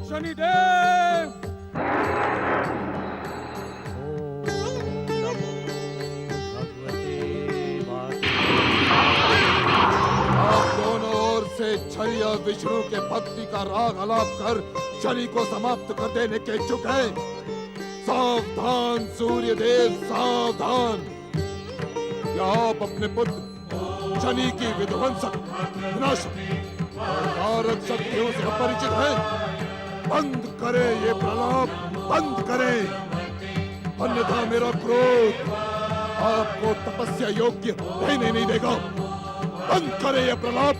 शनिदेव। आप दोनों ओर से छरी और विष्णु के भक्ति का राग आलाप कर शनि को समाप्त कर देने के इच्छुक है। सावधान सूर्यदेव सावधान। क्या आप अपने पुत्र शनि की विध्वंसक विनाशक और मारक शक्तियों से अपरिचित हैं? बंद करे ये प्रलाप, बंद करे, अन्यथा मेरा क्रोध आपको तपस्या योग्य रहने नहीं देगा। बंद करे ये प्रलाप।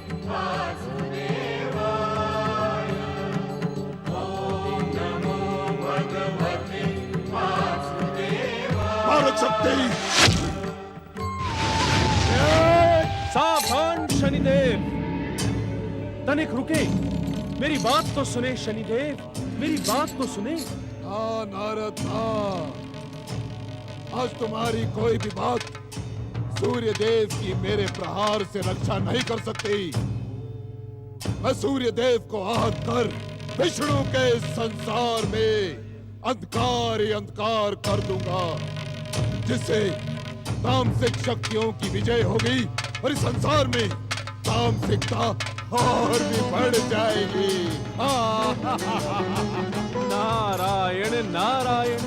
मारक शक्ति। सावधान शनिदेव, तनिक रुके, मेरी बात तो सुने शनिदेव, मेरी बात तो सुने। हाँ नारद हाँ, आज तुम्हारी कोई भी बात सूर्य देव की मेरे प्रहार से रक्षा नहीं कर सकती। मैं सूर्य देव को आहत कर विष्णु के संसार में अंधकार ही अंधकार कर दूंगा, जिससे तामसिक शक्तियों की विजय होगी और इस संसार में तामसिकता और भी बढ़ जाएगी। नारायण नारायण,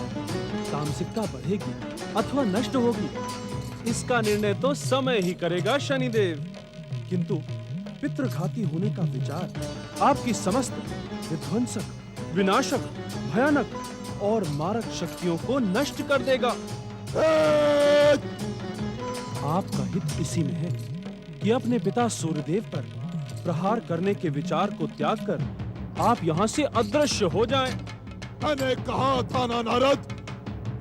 तामसिकता बढ़ेगी अथवा नष्ट होगी, इसका निर्णय तो समय ही करेगा शनिदेव। किंतु पितृघाती होने का विचार आपकी समस्त विध्वंसक, विनाशक, भयानक और मारक शक्तियों को नष्ट कर देगा। आपका हित इसी में है कि अपने पिता सूर्यदेव पर प्रहार करने के विचार को त्याग कर आप यहाँ से अदृश्य हो जाएं। मैंने कहा था ना नारद,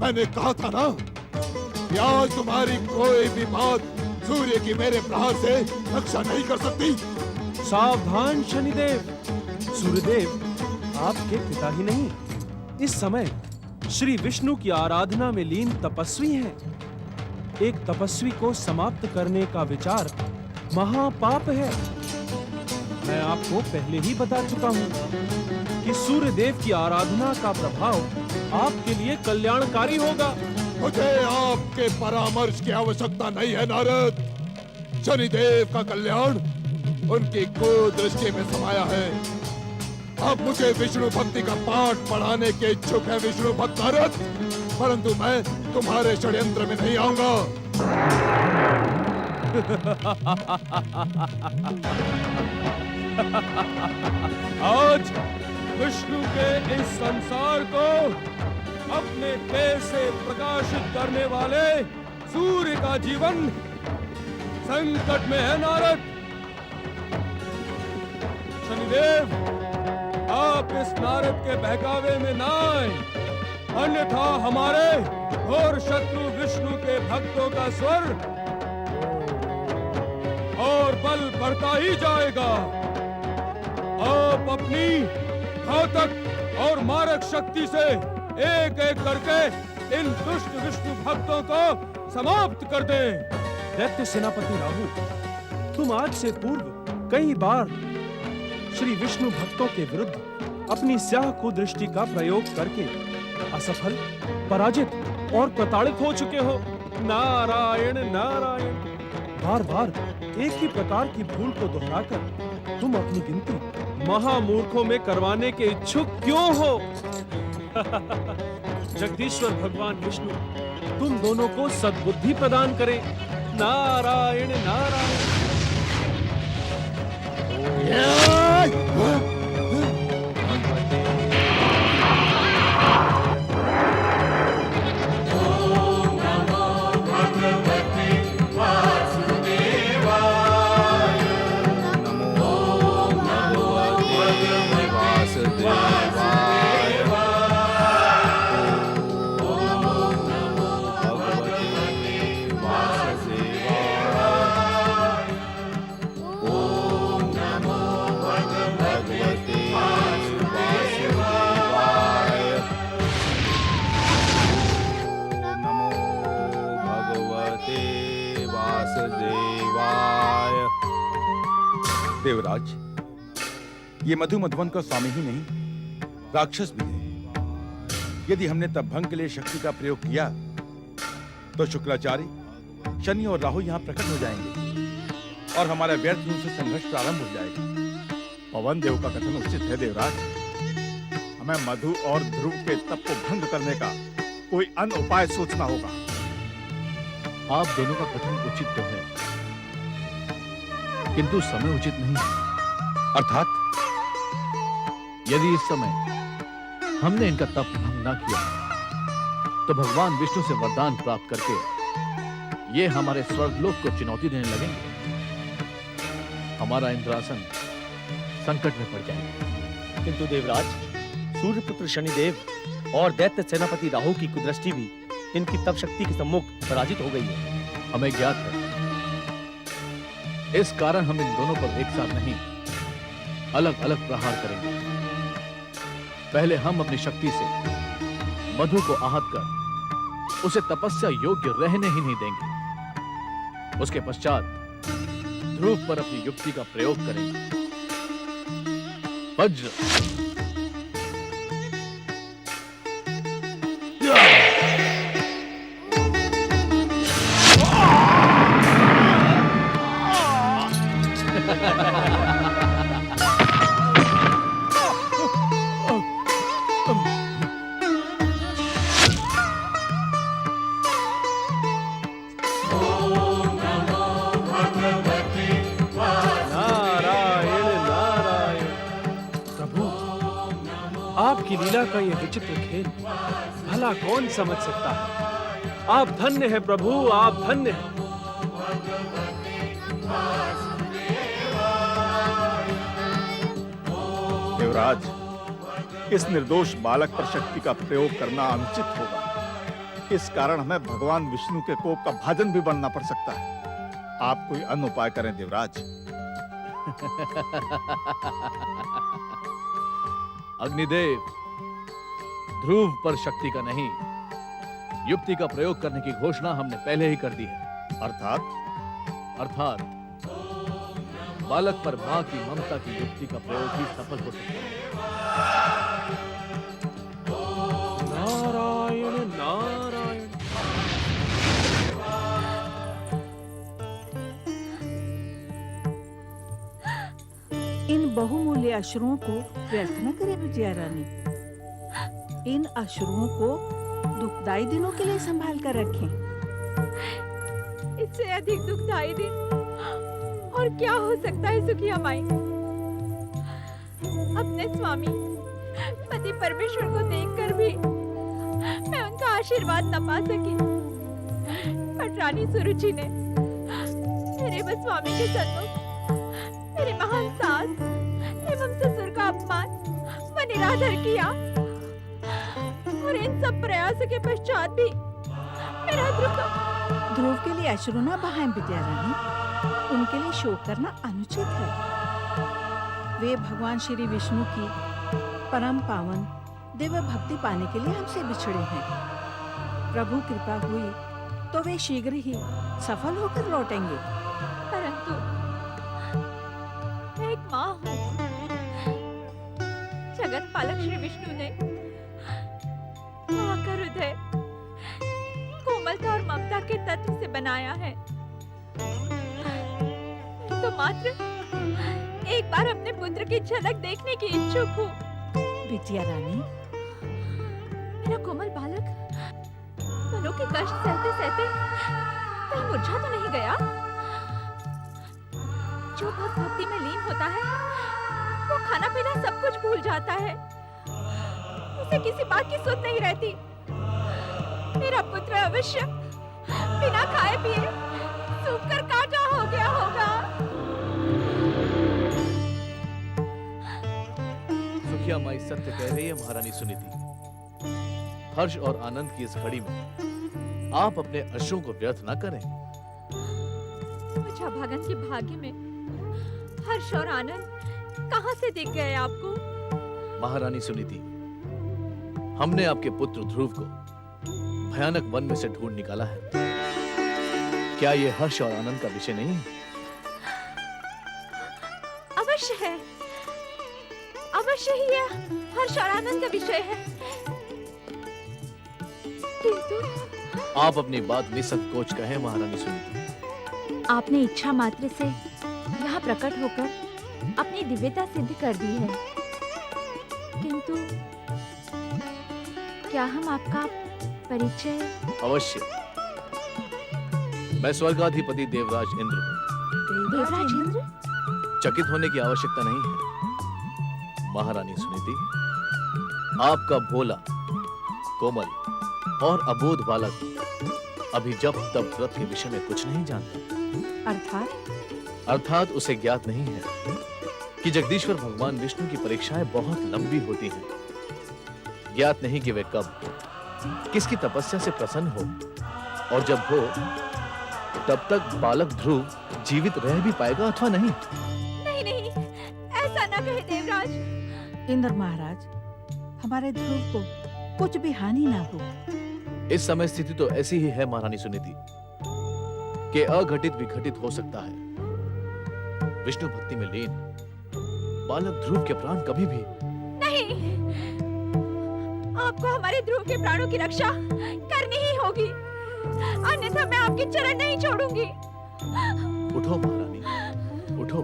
मैंने कहा था ना कि आज तुम्हारी कोई भी बात सूर्य की मेरे प्रहार से रक्षा नहीं कर सकती। सावधान शनिदेव, सूर्यदेव आपके पिता ही नहीं, इस समय श्री विष्णु की आराधना में लीन तपस्वी हैं। एक तपस्वी को समाप्त करने का विचार महापाप है। मैं आपको पहले ही बता चुका हूँ कि सूर्यदेव की आराधना का प्रभाव आपके लिए कल्याणकारी होगा। मुझे आपके परामर्श की आवश्यकता नहीं है नारद। शनिदेव का कल्याण उनकी कुदृष्टि में समाया है। अब मुझे विष्णु भक्ति का पाठ पढ़ाने के इच्छुक है विष्णु भक्त नारद, परंतु मैं तुम्हारे षड्यंत्र में नहीं आऊंगा। आज विष्णु के इस संसार को अपने तेज से प्रकाशित करने वाले सूर्य का जीवन संकट में है नारद। शनिदेव, आप इस नारद के बहकावे में ना आए, अन्यथा हमारे घोर शत्रु विष्णु के भक्तों का स्वर और बल बढ़ता ही जाएगा। आप अपनी घातक और मारक शक्ति से एक एक करके इन दुष्ट विष्णु भक्तों को समाप्त कर दें। दैत्य सेनापति राहु, तुम आज से पूर्व कई बार श्री विष्णु भक्तों के विरुद्ध अपनी स्याह कुदृष्टि का प्रयोग करके असफल, पराजित और प्रताड़ित हो चुके हो। नारायण नारायण। बार बार एक ही प्रकार की भूल को दोहराकर तुम अपनी गिनती महामूर्खों में करवाने के इच्छुक क्यों हो? जगदीश्वर भगवान विष्णु तुम दोनों को सद्बुद्धि प्रदान करें। नारायण नारायण। देवराज, ये मधु मधुवन का स्वामी ही नहीं राक्षस भी थे। यदि हमने तब भंग के लिए शक्ति का प्रयोग किया तो शुक्राचार्य, शनि और राहु यहाँ प्रकट हो जाएंगे और हमारा व्यर्थ रूप से संघर्ष प्रारंभ हो जाएगा। पवन देव का कथन उचित है देवराज। हमें मधु और ध्रुव के तप को भंग करने का कोई अन्य उपाय सोचना होगा। आप दोनों का कथन उचित तो है, किंतु समय उचित नहीं है। अर्थात यदि इस समय हमने इनका तप भंग न किया तो भगवान विष्णु से वरदान प्राप्त करके ये हमारे स्वर्गलोक को चुनौती देने लगेंगे। हमारा इंद्रासन संकट में पड़ जाएगा। किंतु देवराज, सूर्यपुत्र शनिदेव और दैत्य सेनापति राहु की कुदृष्टि भी इनकी तप शक्ति के सम्मुख पराजित हो गई है। हमें ज्ञात है, इस कारण हम इन दोनों पर एक साथ नहीं, अलग अलग प्रहार करेंगे। पहले हम अपनी शक्ति से मधु को आहत कर उसे तपस्या योग्य रहने ही नहीं देंगे। उसके पश्चात ध्रुव पर अपनी युक्ति का प्रयोग करेंगे। वज्र, आपकी लीला का ये विचित्र खेल भला कौन समझ सकता है। आप धन्य है प्रभु, आप धन्य है। देवराज, इस निर्दोष बालक पर शक्ति का प्रयोग करना अनुचित होगा। इस कारण हमें भगवान विष्णु के कोप का भाजन भी बनना पड़ सकता है। आप कोई अन्य उपाय करें देवराज। अग्निदेव, ध्रुव पर शक्ति का नहीं, युक्ति का प्रयोग करने की घोषणा हमने पहले ही कर दी है। अर्थात बालक पर मां की ममता की युक्ति का प्रयोग ही सफल हो सकता है। नारायण नारायण। इन बहुमूल्य अश्रुओं को व्यर्थ न करे बिटिया रानी। इन अश्रुओं को दुखदाई दिनों के लिए संभाल कर रखें। इससे अधिक दुखदाई दिन और क्या हो सकता है सुखिया माई। अपने स्वामी पति परमेश्वर को देखकर भी मैं उनका आशीर्वाद न पा सकी, पर रानी सुरुचि ने मेरे बस स्वामी के सन्मुख मेरे महान सास एवं ससुर का अपमान व निरादर किया, और इन सब प्रयासों के पश्चात भी मेरा ध्रुव के लिए अश्रु न बहाएं बिटिया रानी। उनके लिए शोक करना अनुचित है। वे भगवान श्री विष्णु की परम पावन दिव्य भक्ति पाने के लिए हमसे बिछड़े हैं। प्रभु कृपा हुई तो वे शीघ्र ही सफल होकर लौटेंगे। परंतु मैं एक माँ हूँ। जगत पालक श्री विष्णु ने माँ का हृदय कोमलता और ममता के तत्व से बनाया है। तो मात्र एक बार अपने पुत्र की झलक देखने की इच्छुक हूँ। बिटिया रानी, मेरा कोमल बालक मनों के कष्ट सहते सहते कहीं मुरझा तो नहीं गया? जो भक्त भक्ति में लीन होता है वो खाना पीना सब कुछ भूल जाता है। उसे किसी बात की सुध नहीं रहती। मेरा पुत्र अवश्य बिना खाए पिए सूख कर काटा हो गया होगा। सुखिया माई सत्य कह रही है महारानी सुनीति। हर्ष और आनंद की इस घड़ी में आप अपने अश्रुओं को व्यर्थ न करें। मुझे भागन के भाग्य में हर्ष और आनंद कहां से दिख गए आपको? महारानी सुनीति, हमने आपके पुत्र ध्रुव को भयानक वन में से ढूंढ निकाला है। क्या ये हर्ष और आनंद का विषय नहीं है? अवश्य है, अवश्य ही है। हर्ष और आनंद का विषय है, किंतु आप अपनी बात निसंकोच कहें महारानी सुनीति। आपने इच्छा मात्र से यहाँ प्रकट होकर अपनी दिव्यता सिद्ध कर दी है, किंतु क्या हम आपका परिचय? अवश्य। मैं स्वर्गाधिपति देवराज इंद्र हूँ। देवराज इंद्र? चकित होने की आवश्यकता नहीं है महारानी सुनीति। आपका भोला, कोमल और अबोध बालक अभी जब तब व्रत के विषय में कुछ नहीं जानता। अर्थात उसे ज्ञात नहीं है कि जगदीश्वर भगवान विष्णु की परीक्षाएं बहुत लंबी होती हैं। ज्ञात नहीं कि वे कब किसकी तपस्या से प्रसन्न हो, और जब हो तब तक बालक ध्रुव जीवित रह भी पाएगा अथवा नहीं। नहीं नहीं, ऐसा ना कहे देवराज। इंद्र महाराज, हमारे ध्रुव को कुछ भी हानि ना हो। इस समय स्थिति तो ऐसी ही है महारानी सुनीति कि अघटित विघटित हो सकता है। विष्णु भक्ति में लीन बालक ध्रुव के प्राण कभी भी नहीं, आपको हमारे ध्रुव के प्राणों की रक्षा करनी ही होगी, अन्यथा मैं आपके चरण नहीं छोड़ूंगी। उठो महारानी, उठो।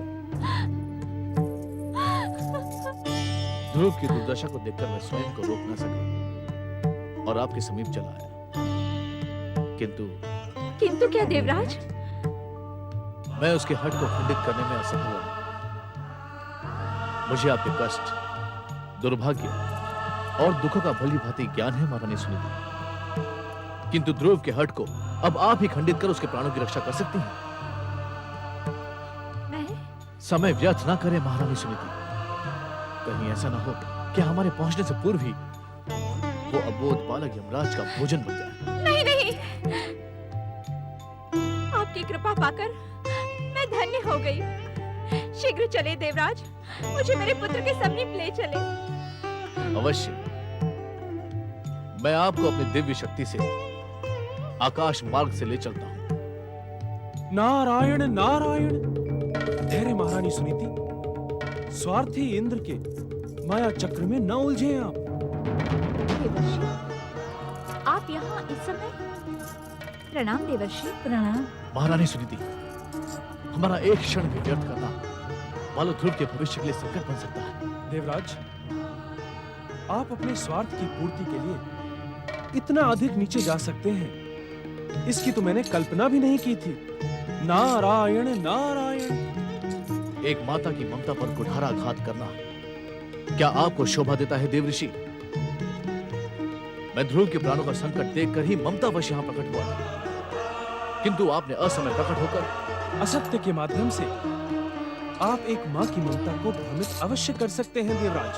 ध्रुव की दुर्दशा को देखकर मैं स्वयं को रोक न सका और आपके समीप चला आया, किंतु क्या देवराज? मैं उसके हट को खंडित करने में असफल हूं। मुझे आपके कष्ट, दुर्भाग्य और दुखों का भली भांति ज्ञान है महारानी सुनीति, किंतु ध्रुव के हट को अब आप ही खंडित कर उसके प्राणों की रक्षा कर सकती हैं। समय व्यर्थ ना करें महारानी सुनीति। कहीं ऐसा ना हो कि हमारे पहुंचने से पूर्व ही वो अबोध बालक यमराज का भोजन बन जाए। नहीं नहीं, आपकी कृपा पाकर मैं धन्य हो गई। शीघ्र चले देवराज, मुझे मेरे पुत्र के समीप ले चले। अवश्य। मैं आपको अपनी दिव्य शक्ति से आकाश मार्ग से ले चलता हूं। नारायण नारायण। धैर्य महारानी सुनीति, स्वार्थी इंद्र के माया चक्र में न उलझे आप। देवर्षि, आप यहाँ इस समय? प्रणाम देवर्षि। प्रणाम महारानी सुनीति। हमारा एक क्षण भी व्यर्थ करना बालक ध्रुव के भविष्य के लिए संकट बन सकता है। देवराज, आप अपने स्वार्थ की पूर्ति के लिए इतना अधिक नीचे जा सकते हैं, इसकी तो मैंने कल्पना भी नहीं की थी। नारायण नारायण। एक माता की ममता पर कुठाराघात करना क्या आपको शोभा देता है देवऋषि? मैं ध्रुव के प्राणों का संकट देखकर ही ममतावश यहां प्रकट हुआ था, किंतु आपने असमय प्रकट होकर असत्य के माध्यम से आप एक मां की ममता को भ्रमित अवश्य कर सकते हैं देवराज,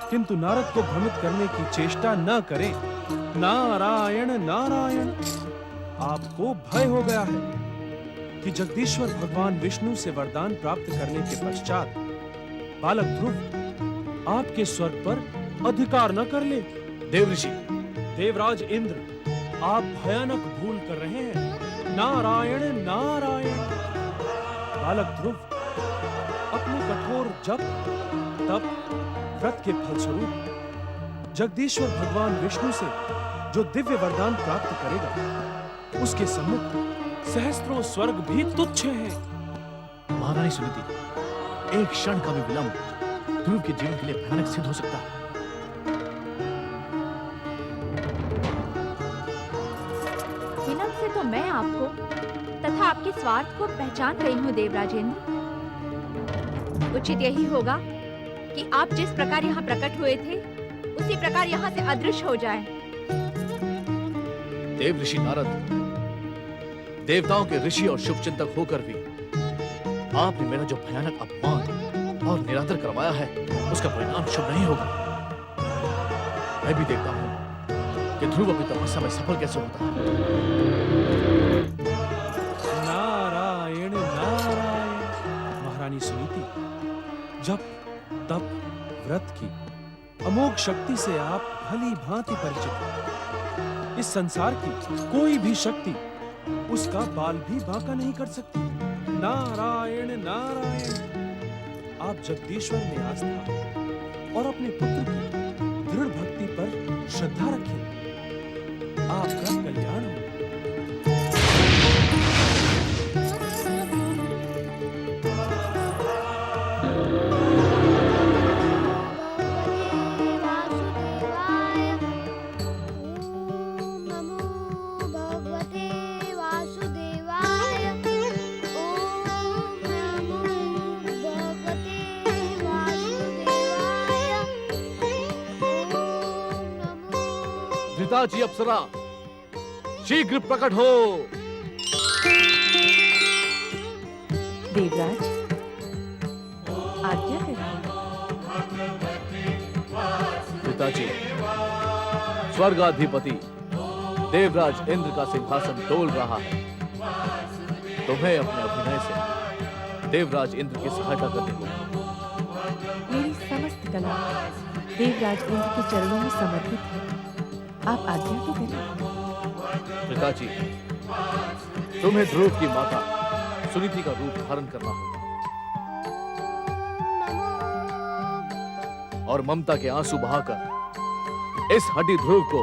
किंतु नारद को भ्रमित करने की चेष्टा न करें। नारायण नारायण। आपको भय हो गया है कि जगदीश्वर भगवान विष्णु से वरदान प्राप्त करने के पश्चात बालक ध्रुव आपके स्वर्ग पर अधिकार न कर ले। देवऋषि। देवराज इंद्र, आप भयानक भूल कर रहे हैं। नारायण नारायण। बालक ध्रुव अपने कठोर जप तप व्रत के फलस्वरूप जगदीश्वर भगवान विष्णु से जो दिव्य वरदान प्राप्त करेगा, उसके सम्मुख सहस्त्रों स्वर्ग भी तुच्छ हैं। महारानी सुनीति, एक क्षण का भी विलंब ध्रुव के जीवन के लिए भयानक सिद्ध हो सकता है। विलंब से तो मैं आपको तथा आपके स्वार्थ को पहचान गई हूँ देवराजेंद्र। उचित यही होगा कि आप जिस प्रकार यहाँ प्रकट हुए थे, उसी प्रकार यहाँ से अदृश्य हो जाएं। देवऋषि नारद, देवताओं के ऋषि और शुभचिंतक होकर भी आपने मेरा जो भयानक अपमान और निरादर करवाया है, उसका परिणाम शुभ नहीं होगा। मैं भी देखता हूं कि ध्रुव अपनी तपस्या में सफल कैसे होता है। नारायण नारायण। महारानी सुनीति, जब तप व्रत की अमोघ शक्ति से आप भली भांति परिचित हैं। इस संसार की कोई भी शक्ति उसका बाल भी बांका नहीं कर सकती। नारायण नारायण। आप जगदीश्वर में आस्था और अपने पुत्र की दृढ़ भक्ति पर श्रद्धा रखें। आपका कल्याण हो। घृताची अप्सरा शीघ्र प्रकट हो। देवराज, आज्ञा है। पिताजी, स्वर्गाधिपति देवराज इंद्र का सिंहासन डोल रहा है। तुम्हें अपने अभिनय से देवराज इंद्र की सहायता करनी होगी। मेरी समस्त कला देवराज इंद्र के चरणों में समर्पित है। आप आज्ञा तो करें। पिताजी, तुम्हें ध्रुव की माता सुनीति का रूप धारण करना होगा और ममता के आंसू बहाकर इस हड्डी ध्रुव को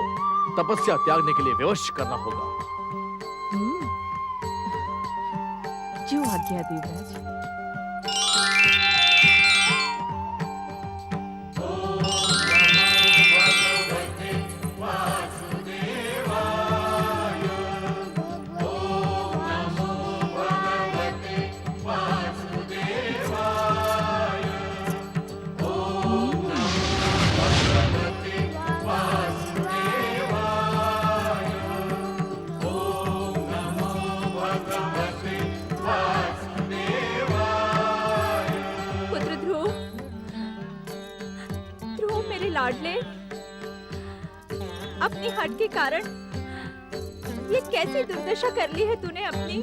तपस्या त्यागने के लिए विवश करना होगा। जो आज्ञा देवराज। लाडले, अपनी हट के कारण ये कैसी दुर्दशा कर ली है तूने अपनी।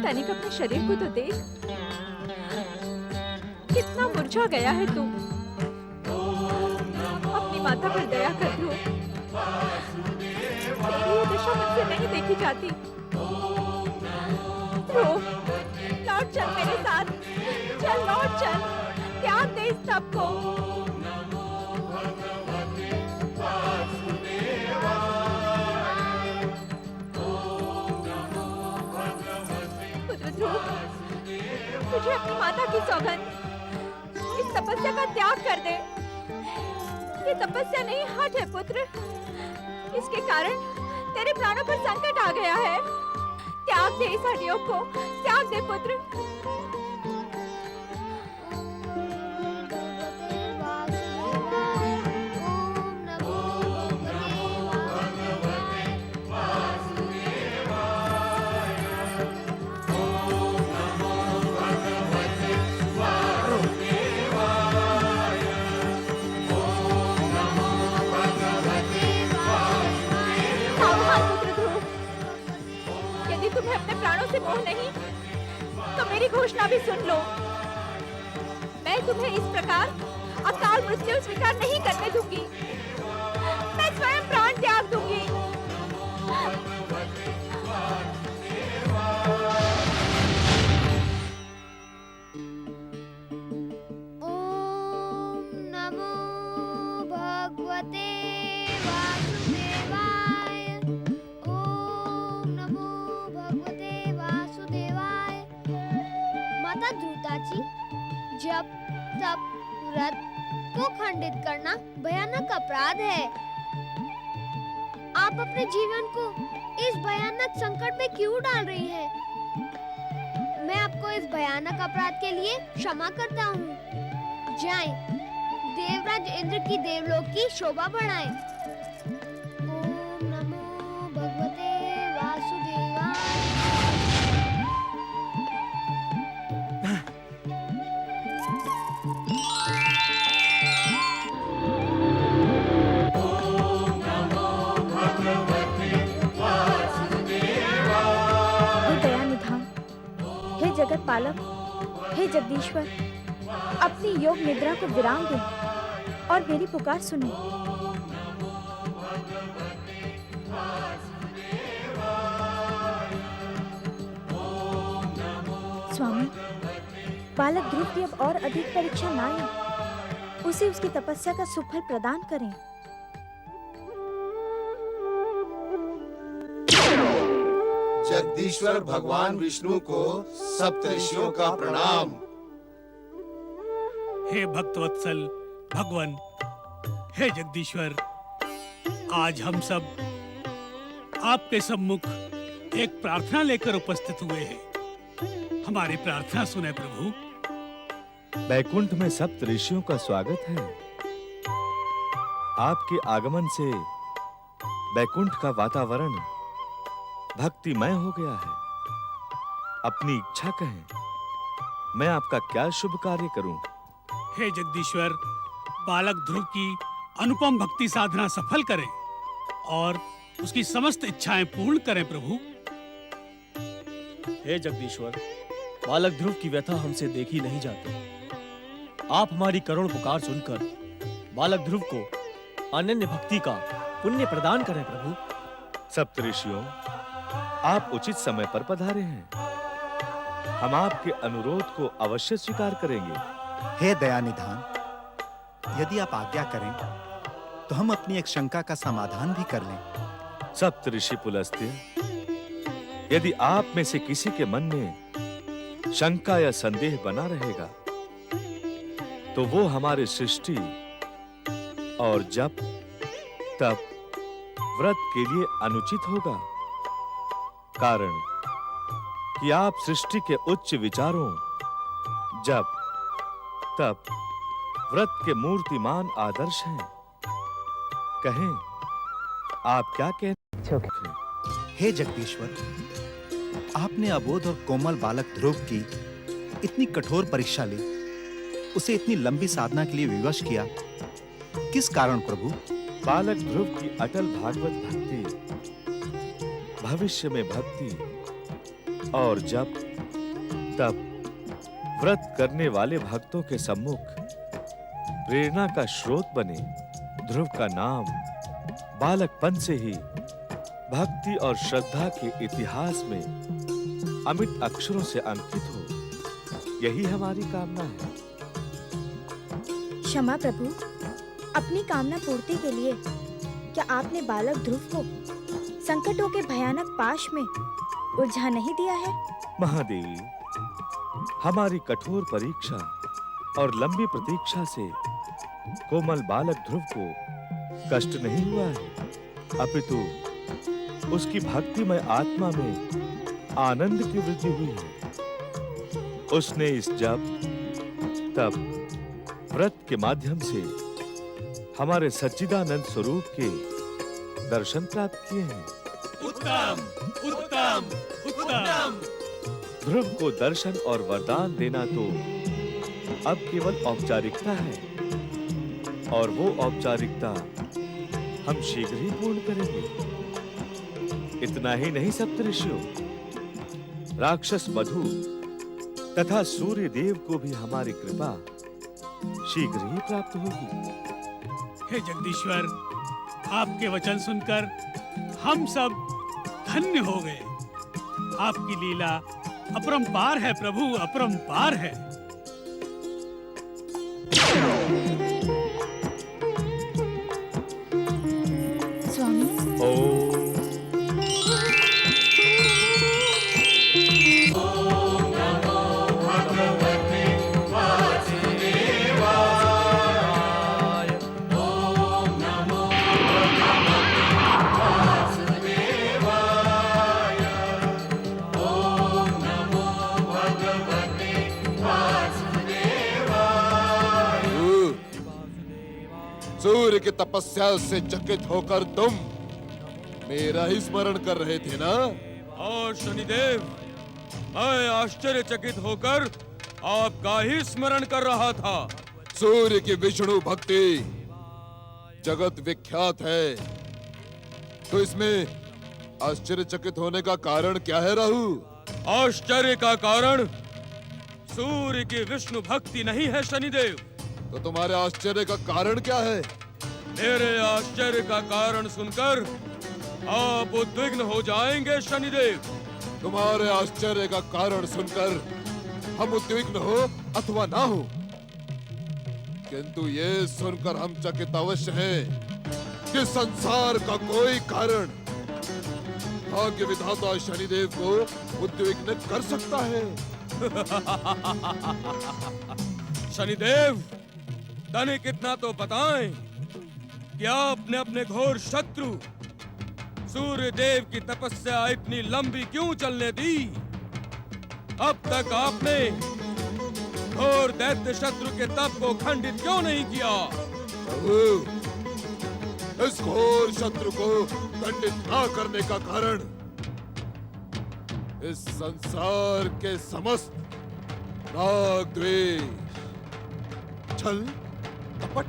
तनिक अपने शरीर को तो देख, कितना मुरझा गया है तू। अपनी माता पर दया कर ध्रुव, तेरी ये दशा मुझसे नहीं देखी जाती। ध्रुव, लौट चल मेरे साथ, चल लौट चल, त्याग दे इस सब को। पुत्र ध्रुव, तुझे अपनी माता की सौगंध, इस तपस्या का त्याग कर दे। ये तपस्या नहीं, हठ है पुत्र। इसके कारण तेरे प्राणों पर संकट आ गया है। त्याग दे इस हड्डियों को, त्याग दे पुत्र। तुम्हें अपने प्राणों से मोह नहीं तो मेरी घोषणा भी सुन लो। मैं तुम्हें इस प्रकार अकाल मृत्यु स्वीकार नहीं करने दूंगी। मैं स्वयं प्राण त्याग दूंगी। ओम नमो भगवते वासुदेवाय। माता ध्रुताची, जब तप व्रत को खंडित करना भयानक अपराध है। आप अपने जीवन को इस भयानक संकट में क्यों डाल रही हैं? मैं आपको इस भयानक अपराध के लिए क्षमा करता हूँ। जाएं, देवराज इंद्र की देवलोक की शोभा बढ़ाएं। ओम नमो भगवते वासुदेवाय। जगत पालक, हे जगदीश्वर, अपनी योग निद्रा को विराम दे और मेरी पुकार सुने। स्वामी, बालक ध्रुव की अब और अधिक परीक्षा ना लें, उसे उसकी तपस्या का सुफल प्रदान करें। जगदीश्वर भगवान विष्णु को सप्तऋषियों का प्रणाम। हे भक्तवत्सल भगवान, हे जगदीश्वर, आज हम सब आपके सम्मुख एक प्रार्थना लेकर उपस्थित हुए हैं। हमारी प्रार्थना सुने प्रभु। बैकुंठ में सप्त ऋषियों का स्वागत है। आपके आगमन से बैकुंठ का वातावरण भक्तिमय हो गया है। अपनी इच्छा कहें, मैं आपका क्या शुभ कार्य करूं? हे जगदीश्वर, बालक ध्रुव की अनुपम भक्ति साधना सफल करें और उसकी समस्त इच्छाएं पूर्ण करें प्रभु। हे जगदीश्वर, बालक ध्रुव की व्यथा हमसे देखी नहीं जाती। आप हमारी करुण पुकार सुनकर बालक ध्रुव को अनन्य भक्ति का पुण्य प्रदान करें प्रभु। सप्तऋषियों, आप उचित समय पर पधारे हैं। हम आपके अनुरोध को अवश्य स्वीकार करेंगे। हे दयानिधान, यदि आप आज्ञा करें तो हम अपनी एक शंका का समाधान भी कर लें। सप्तऋषि पुलस्त्य, यदि आप में से किसी के मन में शंका या संदेह बना रहेगा तो वो हमारे सृष्टि और जप तप व्रत के लिए अनुचित होगा। कारण कि आप सृष्टि के उच्च विचारों, जप तप व्रत के मूर्तिमान आदर्श हैं। कहें, आप क्या कहते हैं? हे जगदीश्वर, आपने अबोध और कोमल बालक ध्रुव की इतनी कठोर परीक्षा ली, उसे इतनी लंबी साधना के लिए विवश किया, किस कारण प्रभु? बालक ध्रुव की अटल भागवत भक्ति, भविष्य में भक्ति और जप तप व्रत करने वाले भक्तों के सम्मुख प्रेरणा का स्रोत बने। ध्रुव का नाम बालकपन से ही भक्ति और श्रद्धा के इतिहास में अमिट अक्षरों से अंकित हो, यही हमारी कामना है। क्षमा प्रभु, अपनी कामना पूर्ति के लिए क्या आपने बालक ध्रुव को संकटों के भयानक पाश में उलझा नहीं दिया है? महादेवी, हमारी कठोर परीक्षा और लंबी प्रतीक्षा से कोमल बालक ध्रुव को कष्ट नहीं हुआ है, अपितु उसकी भक्तिमय आत्मा में आनंद की वृद्धि हुई है। उसने इस जप तप व्रत के माध्यम से हमारे सच्चिदानंद स्वरूप के दर्शन प्राप्त किए हैं। उत्तम उत्तम उत्तम। ध्रुव को दर्शन और वरदान देना तो अब केवल औपचारिकता है, और वो औपचारिकता हम शीघ्र ही पूर्ण करेंगे। इतना ही नहीं सप्तऋषियों, राक्षस मधु तथा सूर्य देव को भी हमारी कृपा शीघ्र ही प्राप्त होगी। हे जगदीश्वर, आपके वचन सुनकर हम सब धन्य हो गए। आपकी लीला अपरंपार है प्रभु, अपरंपार है। स्वामी, सूर्य की तपस्या से चकित होकर तुम मेरा ही स्मरण कर रहे थे ना? और शनिदेव, मैं आश्चर्यचकित होकर आपका ही स्मरण कर रहा था। सूर्य की विष्णु भक्ति जगत विख्यात है, तो इसमें आश्चर्यचकित होने का कारण क्या है राहु? आश्चर्य का कारण सूर्य की विष्णु भक्ति नहीं है शनिदेव। तो तुम्हारे आश्चर्य का कारण क्या है? मेरे आश्चर्य का कारण सुनकर आप उद्विग्न हो जाएंगे शनिदेव। तुम्हारे आश्चर्य का कारण सुनकर हम उद्विग्न हो अथवा ना हो, किंतु ये सुनकर हम चकित अवश्य हैं कि संसार का कोई कारण भाग्य विधाता शनिदेव को उद्विग्न कर सकता है। शनिदेव, तनिक इतना तो बताएं कि आपने अपने घोर शत्रु सूर्य देव की तपस्या इतनी लंबी क्यों चलने दी? अब तक आपने घोर दैत्य शत्रु के तप को खंडित क्यों नहीं किया? प्रभु, इस घोर शत्रु को दंडित ना करने का कारण इस संसार के समस्त राग, द्वेष, छल, कपट,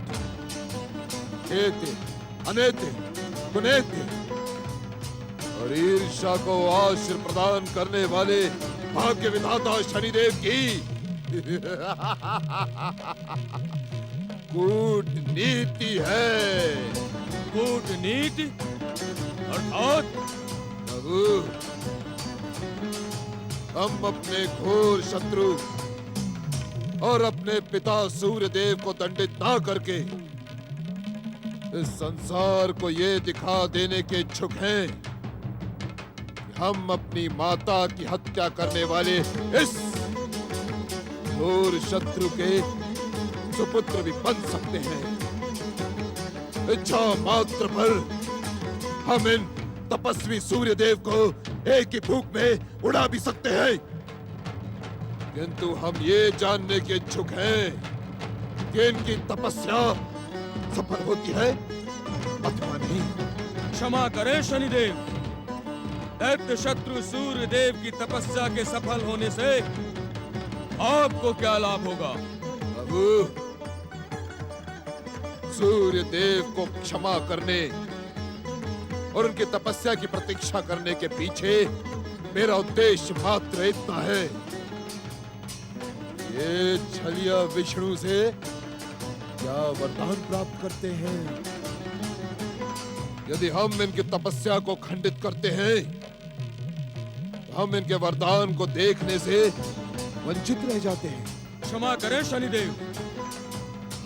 एते, अनेते, कुनेते और ईर्ष्या को आश्रय प्रदान करने वाले भाग्य विधाता शनिदेव की कूटनीति है। कूटनीति अर्थात? प्रभु, हम अपने घोर शत्रु और अपने पिता सूर्य देव को दंडित ना करके इस संसार को ये दिखा देने के इच्छुक हैं कि हम अपनी माता की हत्या करने वाले इस घोर शत्रु के सुपुत्र भी बन सकते हैं। इच्छा मात्र पर हम इन तपस्वी सूर्य देव को एक ही फूंक में उड़ा भी सकते हैं, किंतु हम ये जानने के इच्छुक हैं कि इनकी तपस्या सफल होती है अथवा नहीं। क्षमा करें शनिदेव, दैत्य शत्रु सूर्य देव की तपस्या के सफल होने से आपको क्या लाभ होगा? प्रभु, सूर्य देव को क्षमा करने और उनकी तपस्या की प्रतीक्षा करने के पीछे मेरा उद्देश्य मात्र इतना है, ये छलिया विष्णु से क्या वरदान प्राप्त करते हैं। यदि हम इनकी तपस्या को खंडित करते हैं तो हम इनके वरदान को देखने से वंचित रह जाते हैं। क्षमा करें शनिदेव,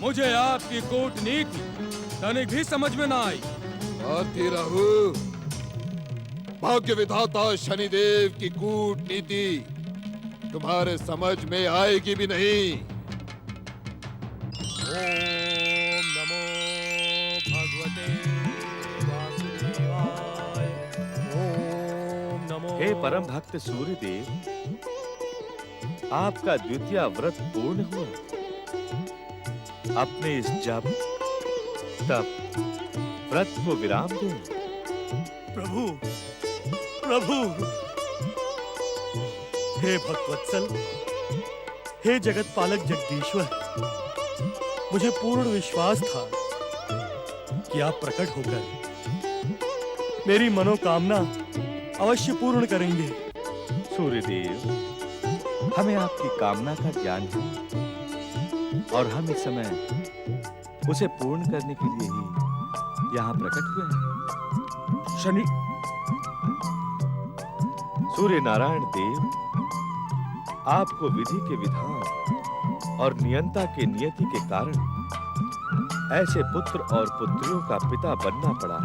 मुझे आपकी कूटनीति तनिक भी समझ में ना आई। आती रहू, भाग्य विधाता शनिदेव की कूटनीति तुम्हारे समझ में आएगी भी नहीं। ओम नमो भगवते वासुदेवाय। ओम नमो। हे परम भक्त सूर्यदेव, आपका द्वितीय व्रत पूर्ण हुआ। अपने इस जप तप व्रत को विराम दें। प्रभु, प्रभु, हे भक्तवत्सल, हे जगत पालक जगदीश्वर, मुझे पूर्ण विश्वास था कि आप प्रकट होकर मेरी मनोकामना अवश्य पूर्ण करेंगे। सूर्यदेव, हमें आपकी कामना का ज्ञान है और हम इस समय उसे पूर्ण करने के लिए ही यहाँ प्रकट हुए हैं। शनि सूर्य नारायण देव, आपको विधि के विधान और नियंता के नियति के कारण ऐसे पुत्र और पुत्रियों का पिता बनना पड़ा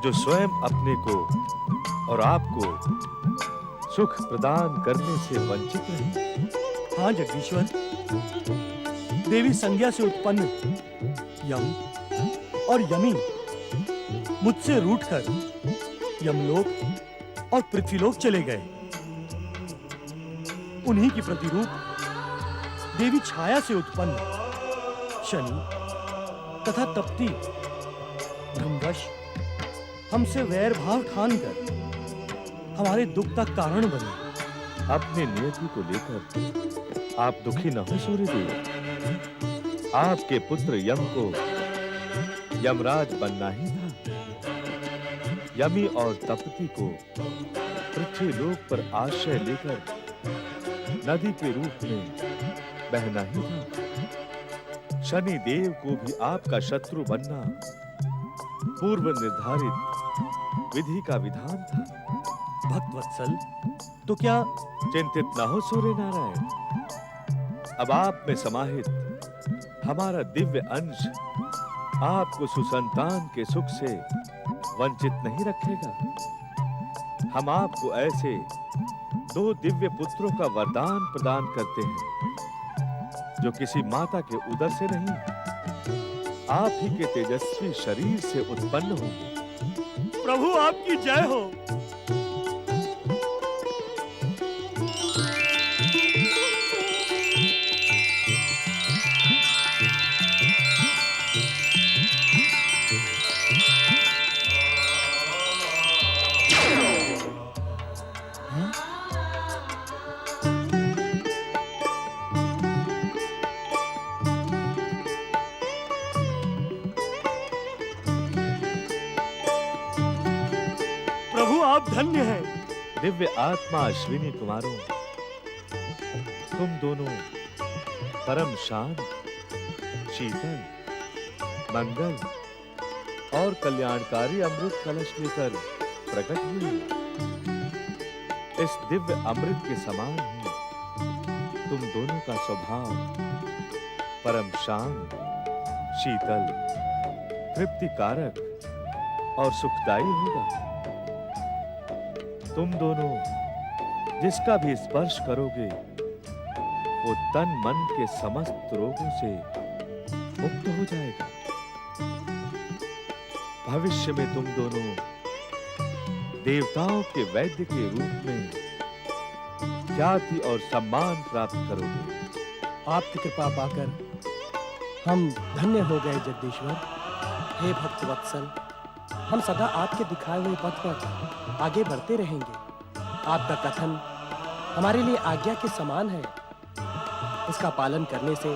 जो स्वयं अपने को और आपको सुख प्रदान करने से वंचित रहे। हाँ जगदीश्वर, देवी संज्ञा से उत्पन्न यम और यमी मुझसे रूठकर यमलोक और पृथ्वीलोक चले गए। उन्हीं की प्रतिरूप देवी छाया से उत्पन्न शनि तथा तप्ती ब्रह्मवश हमसे वैर भाव ठानकर हमारे दुख का कारण बने। अपने नियति को लेकर आप दुखी न हो सूर्यदेव। आपके पुत्र यम को यमराज बनना ही था। यमी और तपती को पृथ्वी लोक पर आश्रय लेकर नदी के रूप में बहना ही था। शनि देव को भी आपका शत्रु बनना पूर्व निर्धारित विधि का विधान था। भक्तवत्सल, तो क्या चिंतित न हो सूर्य नारायण, अब आप में समाहित हमारा दिव्य अंश आपको सुसंतान के सुख से वंचित नहीं रखेगा। हम आपको ऐसे 2 दिव्य पुत्रों का वरदान प्रदान करते हैं जो किसी माता के उदर से नहीं, आप ही के तेजस्वी शरीर से उत्पन्न होंगे। प्रभु आपकी जय हो। प्रभु आप धन्य हैं। दिव्य आत्मा अश्विनी कुमारों, तुम दोनों परम शांत, शीतल, मंगल और कल्याणकारी अमृत कलश लेकर प्रकट हुए। इस दिव्य अमृत के समान ही तुम दोनों का स्वभाव परम शांत, शीतल, तृप्तिकारक और सुखदायी होगा। तुम दोनों जिसका भी स्पर्श करोगे वो तन मन के समस्त रोगों से मुक्त हो जाएगा। भविष्य में तुम दोनों देवताओं के वैद्य के रूप में ख्याति और सम्मान प्राप्त करोगे। आपकी कृपा पाकर हम धन्य हो गए जगदीश्वर। हे भक्त वत्सल, हम सदा आपके दिखाए हुए पथ पर आगे बढ़ते रहेंगे। आपका कथन हमारे लिए आज्ञा के समान है। उसका पालन करने से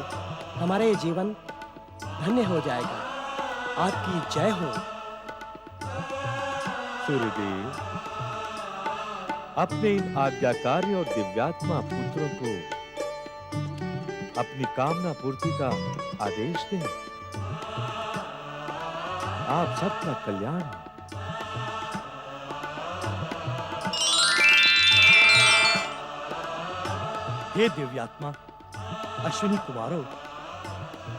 हमारा ये जीवन धन्य हो जाएगा। आपकी जय हो। सूर्यदेव, अपने इन आज्ञाकारी और दिव्यात्मा पुत्रों को अपनी कामना पूर्ति का आदेश दें। आप सबका कल्याण हो। हे दिव्यात्मा अश्विनी कुमारों,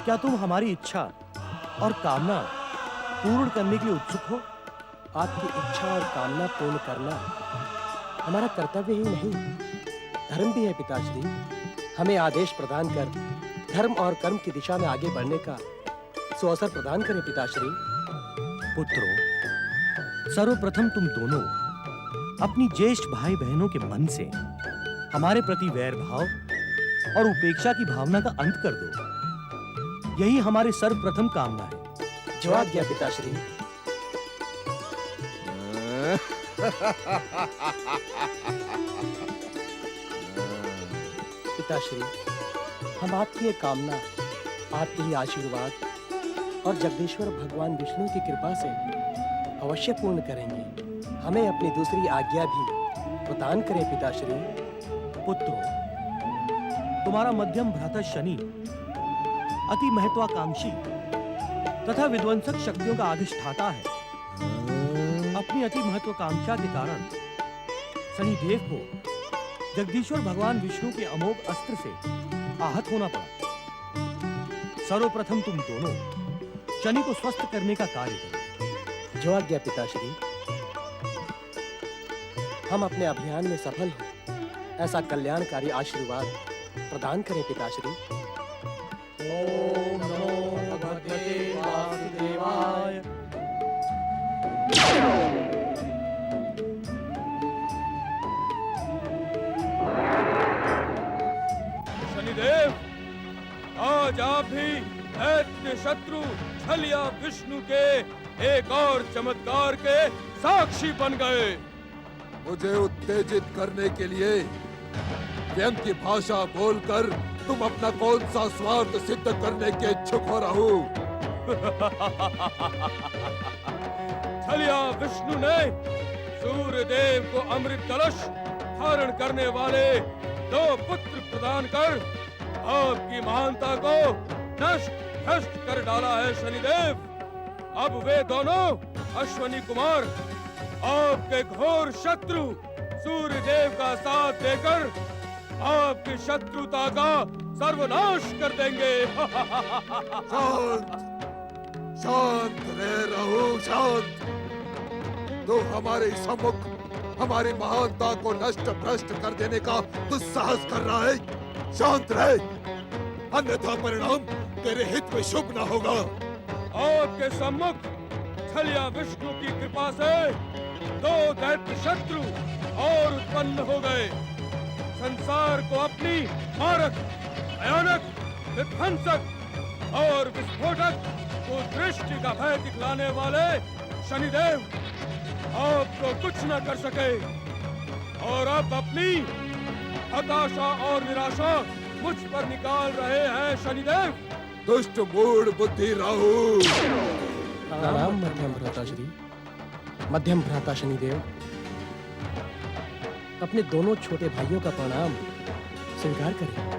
क्या तुम हमारी इच्छा और कामना पूर्ण करने के लिए उत्सुक हो? आपकी इच्छा और कामना पूर्ण करना हमारा कर्तव्य ही नहीं, धर्म भी है पिताश्री। हमें आदेश प्रदान कर धर्म और कर्म की दिशा में आगे बढ़ने का सुअवसर प्रदान करें पिताश्री। पुत्रों, सर्वप्रथम तुम दोनों अपनी ज्येष्ठ भाई बहनों के मन से हमारे प्रति वैर भाव और उपेक्षा की भावना का अंत कर दो। यही हमारी सर्वप्रथम कामना है। जो आज्ञा पिताश्री। पिताश्री, हम आपकी ये कामना, आपके ही आशीर्वाद और जगदीश्वर भगवान विष्णु की कृपा से अवश्य पूर्ण करेंगे। हमें अपनी दूसरी आज्ञा भी प्रदान करें पिताश्री। पुत्रों, तुम्हारा मध्यम भ्राता शनि अति महत्वाकांक्षी तथा विध्वंसक शक्तियों का अधिष्ठाता है। अपनी अति महत्वाकांक्षा के कारण शनि देव को जगदीश्वर भगवान विष्णु के अमोघ अस्त्र से आहत होना पड़ा। सर्वप्रथम तुम दोनों शनि को स्वस्थ करने का कार्य करो। जो आज्ञा पिताश्री। हम अपने अभियान में सफल हो ऐसा कल्याणकारी आशीर्वाद प्रदान करें पिताश्री। ओम नमो भगवते वासुदेवाय। शनिदेव, आज आप भी दैत्य शत्रु छलिया विष्णु के एक और चमत्कार के साक्षी बन गए। मुझे उत्तेजित करने के लिए व्यंग की भाषा बोलकर तुम अपना कौन सा स्वार्थ सिद्ध करने के इच्छुक हो रहो? छलिया विष्णु ने सूर्य देव को अमृत कलश धारण करने वाले 2 पुत्र प्रदान कर आपकी महानता को नष्ट भ्रष्ट कर डाला है शनिदेव। अब वे दोनों अश्वनी कुमार आपके घोर शत्रु सूर्य देव का साथ देकर आपकी शत्रुता का सर्वनाश कर देंगे। शांत शांत रह रहो, शांत। तो हमारे सम्मुख हमारी महानता को नष्ट भ्रष्ट कर देने का दुस्साहस कर रहा है। शांत रहे, अन्यथा परिणाम तेरे हित में शुभ न होगा। आपके सम्मुख छलिया विष्णु की कृपा से 2 दैत्य शत्रु और उत्पन्न हो गए। संसार को अपनी मारक, भयानक, विध्वंसक और विस्फोटक को दृष्टि का भय दिखलाने वाले शनिदेव आपको कुछ न कर सके और अब अपनी हताशा और निराशा मुझ पर निकाल रहे हैं शनिदेव। दुष्ट मूढ़ बुद्धि राहु। प्रणाम मध्यम भ्राता श्री। मध्यम भ्राता शनिदेव, अपने दोनों छोटे भाइयों का प्रणाम स्वीकार करें।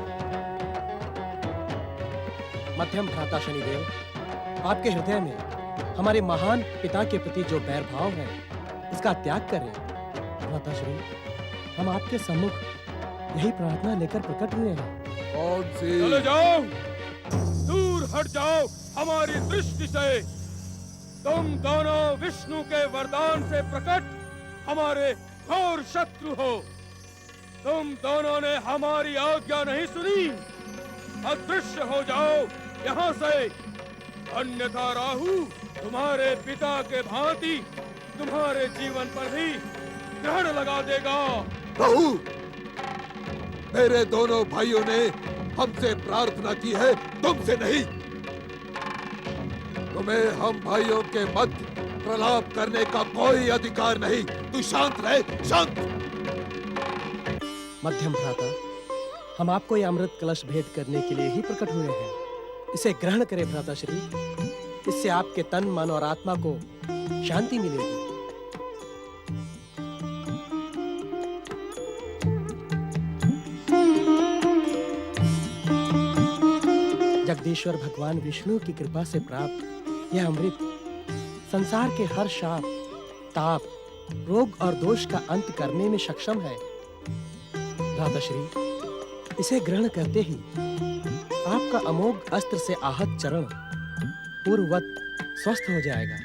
मध्यम भ्राता शनिदेव, आपके हृदय में हमारे महान पिता के प्रति जो बैर भाव है, इसका त्याग करें। भ्राता श्री, हम आपके सम्मुख यही प्रार्थना लेकर प्रकट हुए हैं। कौन सी? चले जाओ, दूर हट जाओ हमारी दृष्टि से। तुम दोनों विष्णु के वरदान से प्रकट हमारे घोर शत्रु हो। तुम दोनों ने हमारी आज्ञा नहीं सुनी। अदृश्य हो जाओ यहाँ से, अन्यथा राहु तुम्हारे पिता के भांति तुम्हारे जीवन पर भी ग्रहण लगा देगा। राहु, मेरे दोनों भाइयों ने हमसे प्रार्थना की है, तुमसे नहीं। तुम्हें हम भाइयों के मध्य प्रलाप करने का कोई अधिकार नहीं। तू शांत रहे, शांत। मध्यम भ्राता, हम आपको ये अमृत कलश भेंट करने के लिए ही प्रकट हुए हैं। इसे ग्रहण करें भ्राता श्री। इससे आपके तन, मन और आत्मा को शांति मिलेगी। जगदीश्वर भगवान विष्णु की कृपा से प्राप्त यह अमृत संसार के हर शाप, ताप, रोग और दोष का अंत करने में सक्षम है। भ्राताश्री, इसे ग्रहण करते ही आपका अमोघ अस्त्र से आहत चरण पूर्ववत स्वस्थ हो जाएगा।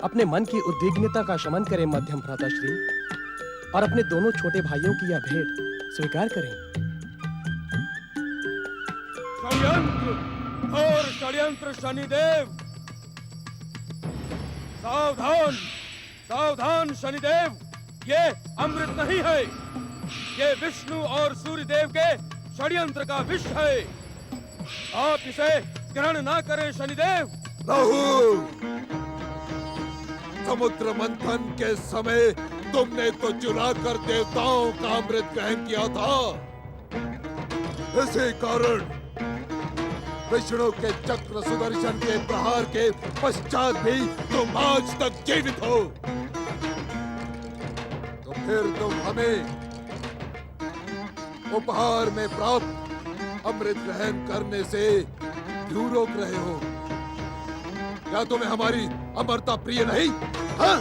अपने मन की उद्विग्नता का शमन करें मध्यम भ्राताश्री, और अपने दोनों छोटे भाइयों की यह भेंट स्वीकार करें। षड्यंत्र और षड्यंत्र शनिदेव, सावधान सावधान शनिदेव, ये अमृत नहीं है, ये विष्णु और सूर्यदेव के षड्यंत्र का विष है। आप इसे ग्रहण ना करें शनिदेव। राहु, समुद्र मंथन के समय तुमने तो चुराकर देवताओं का अमृत ग्रहण किया था। इसी कारण विष्णु के चक्र सुदर्शन के प्रहार के पश्चात भी तुम आज तक जीवित हो। तो फिर तुम हमें उपहार में प्राप्त अमृत ग्रहण करने से क्यों रोक रहे हो? क्या तुम्हें हमारी अमरता प्रिय नहीं? हाँ?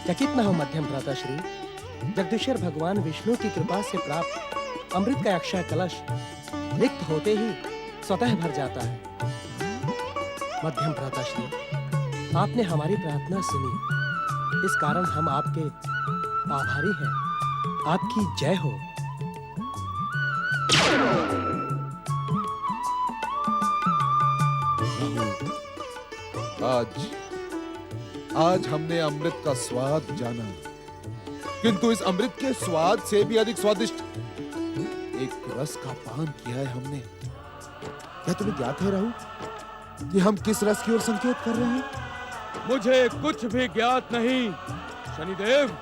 चकित न हो मध्यम भ्राताश्री, जगदीश्वर भगवान विष्णु की कृपा से प्राप्त अमृत का अक्षय कलश रिक्त होते ही स्वतः भर जाता है। मध्यम भ्राताश्री, आपने हमारी प्रार्थना सुनी, इस कारण हम आपके आभारी हैं। आपकी जय हो। आज आज हमने अमृत का स्वाद जाना, किंतु इस अमृत के स्वाद से भी अधिक स्वादिष्ट एक रस का पान किया है हमने। क्या तुम्हें ज्ञात है राहु कि हम किस रस की ओर संकेत कर रहे हैं? मुझे कुछ भी ज्ञात नहीं शनिदेव।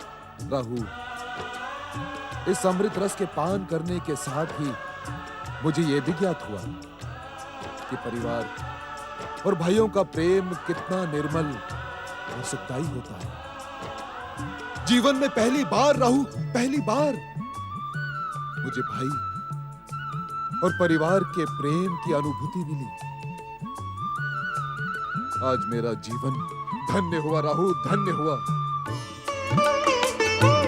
राहु, इस अमृत रस के पान करने के साथ ही मुझे यह भी ज्ञात हुआ कि परिवार और भाइयों का प्रेम कितना निर्मल और सुखदायी होता है। जीवन में पहली बार राहु, पहली बार मुझे भाई और परिवार के प्रेम की अनुभूति मिली। आज मेरा जीवन धन्य हुआ राहु, धन्य हुआ।